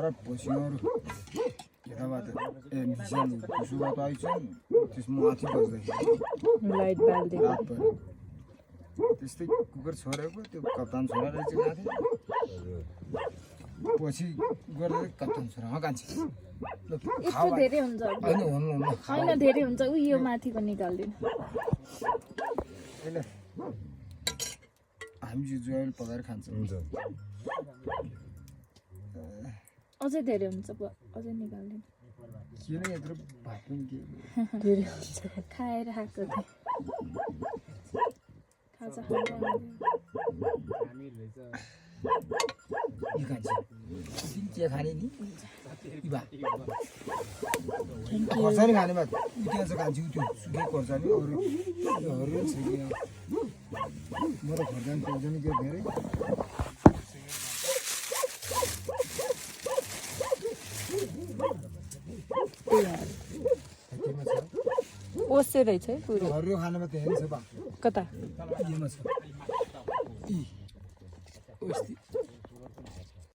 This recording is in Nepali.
तर पसिनाहरू यताबाट मिसाल सुबाट आइछन् त्यसमा माथि बस्दाखेरि लाइट बाल्दिएको रात पऱ्यो त्यस्तै कुकुर छोडेको त्यो कप्तान छोरा रहेछ माथि पछि गर्दा कप्तान छोरा कान्छे यस्तो धेरै हुन्छ होइन हुनु होइन धेरै हुन्छ उ यो माथिको निकाल्दिनु हामी चाहिँ जुवाइले पकाएर खान्छौँ अझै धेरै हुन्छ अझै निकाल्दिनु किन यत्रो भात पनि के धेरै हुन्छ खाएर खाएको थियो खाजा खाँदै के खान्छ के खाने नि खोर्सानी खाने बाद इतिहास खान्छु त्यो सुके खोर्सानी अरू हरियो छ कि म त खोर्सानी खोर्सानी के धेरै ओसे रहेछ है पुरो हरियो खानेमा त हेर्छ बा कता यिमा छ यी ओस्ति